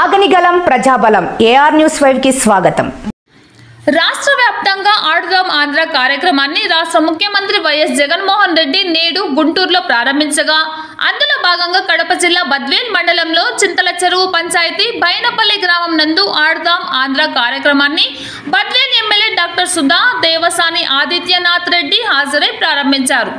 ఆగనిగలం ప్రజాబలం AR news 5 కి స్వాగతం. రాష్ట్ర వ్యాప్తంగా ఆడుదాం ఆంధ్ర కార్యక్రమాన్ని రాష్ట్ర ముఖ్యమంత్రి వైఎస్ జగన్మోహన్ రెడ్డి నేడు గుంటూరులో ప్రారంభించగా అందులో భాగంగా కడప జిల్లా బద్వేల్ మండలంలో చింతల చెరువు పంచాయతీ బైనపల్లి గ్రామం నందు ఆడుదాం ఆంధ్ర కార్యక్రమాన్ని బద్వేల్ ఎమ్మెల్యే డాక్టర్ సుధా దేవసాని ఆదిత్యనాథ్ రెడ్డి హాజరై ప్రారంభించారు.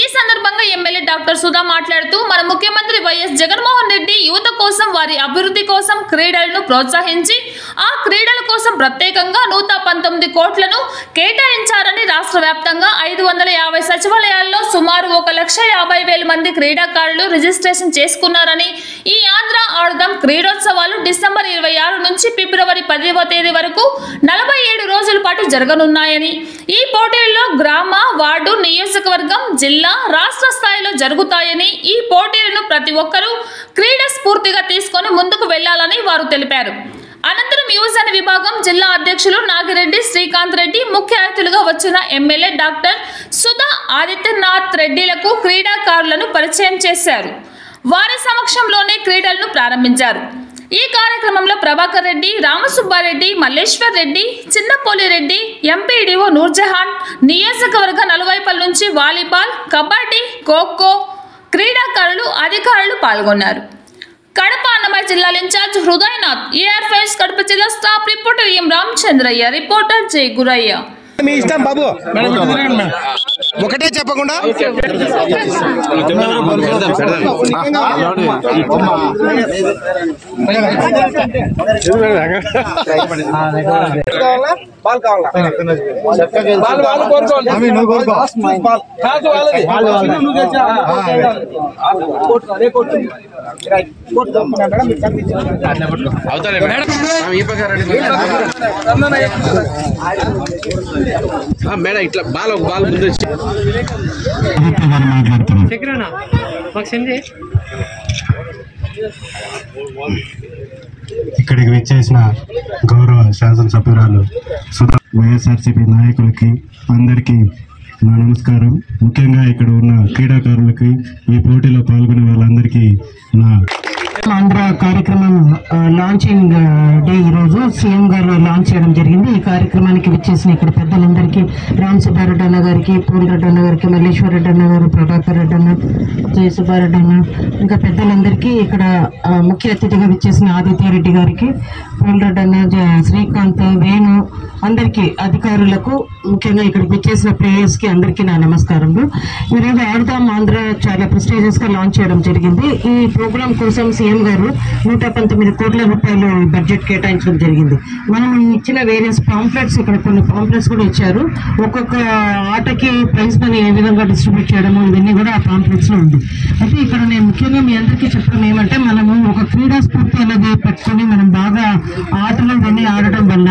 ఈ సందర్భంగా ఎమ్మెల్యే డాక్టర్ సుధా మాట్లాడుతూ మన ముఖ్యమంత్రి వైఎస్ జగన్మోహన్ రెడ్డి యువత కోసం వారి అభివృద్ధి కోసం క్రీడలను ప్రోత్సహించి ఆ క్రీడల కోసం ప్రత్యేకంగా 119 కోట్లను కేటాయించారని రాష్ట్ర వ్యాప్తంగా 550 సచివాలయాల్లో సుమారు 1,50,000 మంది క్రీడాకారులు రిజిస్ట్రేషన్ చేసుకున్నారని ఈ ఆంధ్ర ఆడుదాం క్రీడోత్సవాలు డిసెంబర్ 26 నుంచి ఫిబ్రవరి 10వ తేదీ వరకు 47 రోజుల పాటు జరగనున్నాయని ఈ పోటీల్లో గ్రామ వార్డు నియోజకవర్గం జిల్లా రాష్ట్ర స్థాయిలో జరుగుతాయని ఈ పోటీలను ప్రతి ఒక్కరూ క్రీడా స్ఫూర్తిగా తీసుకొని ముందుకు వెళ్లాలని వారు తెలిపారు. అనంతరం యువజన విభాగం జిల్లా అధ్యక్షులు నాగిరెడ్డి శ్రీకాంత్ రెడ్డి ముఖ్య అతిథులుగా వచ్చిన ఎమ్మెల్యే డాక్టర్ సుధా ఆదిత్యనాథ్ రెడ్డిలకు క్రీడాకారులను పరిచయం చేశారు. వారి సమక్షంలోనే క్రీడలను ప్రారంభించారు. ఈ కార్యక్రమంలో ప్రభాకర్ రెడ్డి, రామసుబ్బారెడ్డి, మల్లేశ్వర్ రెడ్డి, చిన్నపోలిరెడ్డి, ఎంపీడీఓ నూర్జహాన్, నియోజకవర్గ నలువైపుల నుంచి వాలీబాల్, కబడ్డీ, ఖోఖో క్రీడాకారులు అధికారులు పాల్గొన్నారు. కడప అన్నమయ్య జిల్లా ఇన్ఛార్జ్ హృదయనాథ్, ఏఆర్ ఫైవ్స్ కడప జిల్లా staff reporter M Ramachandraiah, reporter Jai Guraiah. మీ ఇష్టం బాబు, ఒకటే చెప్పకుండా బాల్ కావాలా మేడం ఇట్లా బాల్ ముందు ఇక్కడికి విచ్చేసిన గౌరవ శాసనసభ్యురాలు సుధా, వైఎస్ఆర్సీపీ నాయకులకి అందరికీ నా నమస్కారం. ముఖ్యంగా ఇక్కడ ఉన్న క్రీడాకారులకి, ఈ పోటీలో పాల్గొనే వాళ్ళందరికీ నా ఆంధ్ర కార్యక్రమం లాంచింగ్ డే ఈరోజు సీఎం గారు లాంచ్ చేయడం జరిగింది. ఈ కార్యక్రమానికి విచ్చేసిన ఇక్కడ పెద్దలందరికీ, రామ్ సుబ్బారెడ్డి అన్న గారికి, పూలరెడ్డి అన్న గారికి, మల్లేశ్వర రెడ్డి అన్న గారు, ప్రభాకర్ రెడ్డి అన్న, జయ సుబ్బారెడ్డి అన్న, ఇంకా పెద్దలందరికీ, ఇక్కడ ముఖ్య అతిథిగా విచ్చేసిన ఆదిత్యరెడ్డి గారికి, పూలరెడ్డి అన్న, శ్రీకాంత్, వేణు, అందరికీ అధికారులకు, ముఖ్యంగా ఇక్కడికి విచ్చేసిన ప్లేయర్స్ కి అందరికీ నా నమస్కారములు. ఈరోజు ఆడుదాం ఆంధ్ర చాలా ప్రెస్టీజియస్ గా లాంచ్ చేయడం జరిగింది. ఈ ప్రోగ్రాం కోసం సీఎం గారు 119 కోట్ల రూపాయలు బడ్జెట్ కేటాయించడం జరిగింది. మనం ఇచ్చిన వేరియస్ పాంప్లెట్స్, ఇక్కడ కొన్ని పాంప్లెట్స్ కూడా ఇచ్చారు. ఒక్కొక్క ఆటకి ప్రైజ్ మనీ ఏ విధంగా డిస్ట్రిబ్యూట్ చేయడము ఇవన్నీ కూడా ఆ పాంప్లెట్స్ లో ఉంది. అయితే ఇక్కడ నేను ముఖ్యంగా మీ అందరికీ చెప్పడం ఏమంటే, మనము ఒక క్రీడా స్ఫూర్తి అనేది పెట్టుకొని మనం బాగా ఆటలు ఇవన్నీ ఆడటం వల్ల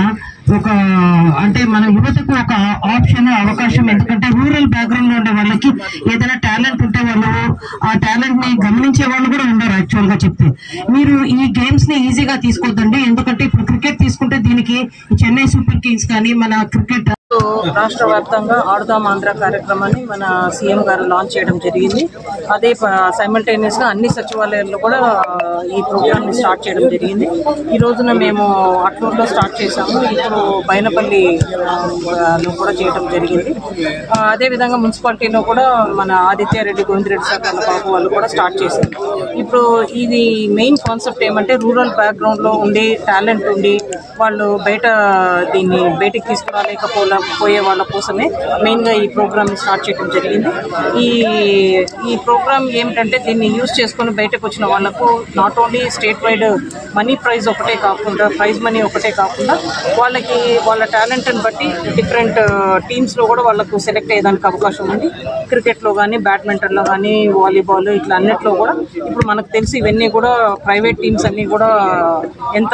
అంటే మన యువతకు ఒక ఆప్షన్, అవకాశం. ఎందుకంటే రూరల్ బ్యాక్గ్రౌండ్ లో ఉండే వాళ్ళకి ఏదైనా టాలెంట్ ఉంటే వాళ్ళు ఆ టాలెంట్ ని గమనించే వాళ్ళు కూడా ఉండరు. యాక్చువల్ గా చెప్తే మీరు ఈ గేమ్స్ ని ఈజీగా తీసుకోవద్దండి. ఎందుకంటే ఇప్పుడు క్రికెట్ తీసుకుంటే దీనికి చెన్నై సూపర్ కింగ్స్ కానీ మన క్రికెట్ రాష్ట్ర వ్యాప్తంగా ఆడుదాం ఆంధ్ర కార్యక్రమాన్ని మన సీఎం గారు లాంచ్ చేయడం జరిగింది. అదే సైమల్టేనియస్ గా అన్ని సచివాలయాల్లో కూడా ఈ ప్రోగ్రామ్ ని స్టార్ట్ చేయడం జరిగింది. ఈ రోజున మేము అట్లూరులో స్టార్ట్ చేశాము, ఇప్పుడు బైనపల్లిలో కూడా చేయడం జరిగింది. అదేవిధంగా మున్సిపాలిటీలో కూడా మన ఆదిత్యారెడ్డి, గోవిందరెడ్డి సార్ బాబు వాళ్ళు కూడా స్టార్ట్ చేశారు. ఇప్పుడు ఇది మెయిన్ కాన్సెప్ట్ ఏమంటే, రూరల్ బ్యాక్గ్రౌండ్ లో ఉండి టాలెంట్ ఉండి వాళ్ళు దీన్ని బయటికి తీసుకురాలేకపోయే వాళ్ళ కోసమే మెయిన్గా ఈ ప్రోగ్రామ్ని స్టార్ట్ చేయడం జరిగింది. ఈ ప్రోగ్రామ్ ఏమిటంటే, దీన్ని యూజ్ చేసుకొని బయటకు వచ్చిన వాళ్ళకు not only state wide money prize ఒకటే కాకుండా, ప్రైజ్ మనీ ఒకటే కాకుండా వాళ్ళకి వాళ్ళ టాలెంట్ని బట్టి డిఫరెంట్ టీమ్స్లో కూడా వాళ్ళకు సెలెక్ట్ అయ్యేదానికి అవకాశం ఉంది. క్రికెట్లో కానీ, బ్యాడ్మింటన్లో కానీ, వాలీబాల్ ఇట్లా అన్నిట్లో కూడా ఇప్పుడు మనకు తెలిసి ఇవన్నీ కూడా ప్రైవేట్ టీమ్స్ అన్నీ కూడా ఎంత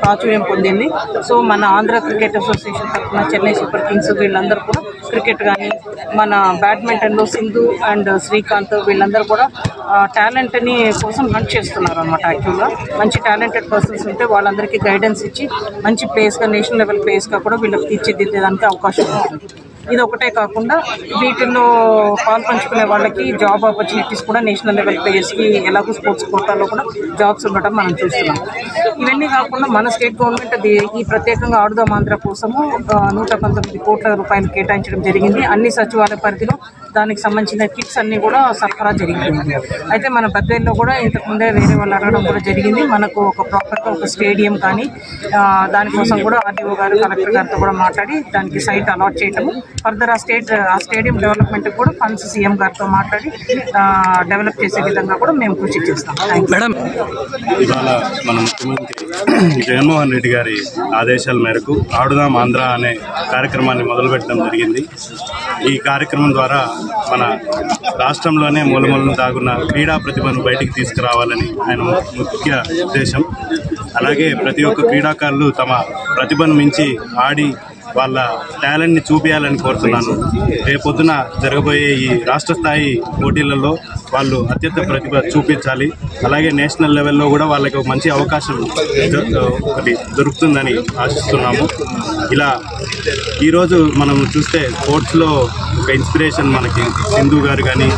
ప్రాచుర్యం పొందింది. సో మన ఆంధ్ర క్రికెట్ అసోసియేషన్ తరఫున చెన్నై సూపర్ కింగ్స్ వీళ్ళందరూ కూడా క్రికెట్ కానీ, మన బ్యాడ్మింటన్లో సింధు అండ్ శ్రీకాంత్ వీళ్ళందరూ కూడా టాలెంట్ని కోసం హంట్ చేస్తున్నారు అనమాట. యాక్చువల్గా మంచి టాలెంటెడ్ పర్సన్స్ ఉంటే వాళ్ళందరికీ గైడెన్స్ ఇచ్చి మంచి ప్లేస్గా, నేషనల్ లెవెల్ ప్లేస్గా కూడా వీళ్ళకి తీర్చిదిద్దేదానికి అవకాశం ఉంది. ఇది ఒకటే కాకుండా వీటిల్లో పాల్పంచుకునే వాళ్ళకి జాబ్ ఆపర్చునిటీస్ కూడా నేషనల్ లెవెల్ ప్లేయర్స్కి ఎలాగో స్పోర్ట్స్ కోటాలో కూడా జాబ్స్ ఉండటం మనం చూస్తున్నాం. ఇవన్నీ కాకుండా మన స్టేట్ గవర్నమెంట్ ఈ ప్రత్యేకంగా ఆడుదాం ఆంధ్ర కోసము 119 కోట్ల రూపాయలు కేటాయించడం జరిగింది. అన్ని సచివాలయ పరిధిలో దానికి సంబంధించిన కిట్స్ అన్ని కూడా సరఫరా జరిగింది. అయితే మన బద్వేల్లో కూడా ఇంతకుముందే వేరే వాళ్ళు అడగడం కూడా జరిగింది. మనకు ఒక ప్రాపర్గా ఒక స్టేడియం కానీ దానికోసం కూడా ఆర్డీఓ గారు కలెక్టర్ గారితో కూడా మాట్లాడి దానికి సైట్ అలాట్ చేయటము, ఫర్దర్ ఆ స్టేడియం డెవలప్మెంట్ కూడా ఫండ్స్ సీఎం గారితో మాట్లాడి డెవలప్ చేసే విధంగా కూడా మేము కృషి చేస్తాం. మేడం, ఇవాళ మన ముఖ్యమంత్రి జగన్మోహన్ రెడ్డి గారి ఆదేశాల మేరకు ఆడుదాం ఆంధ్ర అనే కార్యక్రమాన్ని మొదలుపెట్టడం జరిగింది. ఈ కార్యక్రమం ద్వారా మన రాష్ట్రంలోనే మూలమూలను దాగున్న క్రీడా ప్రతిభను బయటికి తీసుకురావాలని ఆయన ముఖ్య ఉద్దేశం. అలాగే ప్రతి ఒక్క క్రీడాకారులు తమ ప్రతిభను మించి ఆడి వాళ్ళ టాలెంట్ని చూపించాలని కోరుతున్నాను. రేపొద్దున జరగబోయే ఈ రాష్ట్ర స్థాయి పోటీలలో వాళ్ళు అత్యంత ప్రతిభ చూపించాలి. అలాగే నేషనల్ లెవెల్లో కూడా వాళ్ళకి ఒక మంచి అవకాశం ఒకటి దొరుకుతుందని ఆశిస్తున్నాము. ఇలా ఈరోజు మనం చూస్తే స్పోర్ట్స్లో ఒక ఇన్స్పిరేషన్ మనకి సింధు గారు కానీ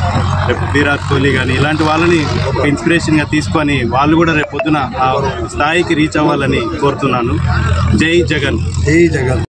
విరాట్ కోహ్లీ కానీ ఇలాంటి వాళ్ళని ఒక ఇన్స్పిరేషన్గా తీసుకొని వాళ్ళు కూడా రేపొద్దున ఆ స్థాయికి రీచ్ అవ్వాలని కోరుతున్నాను. జై జగన్.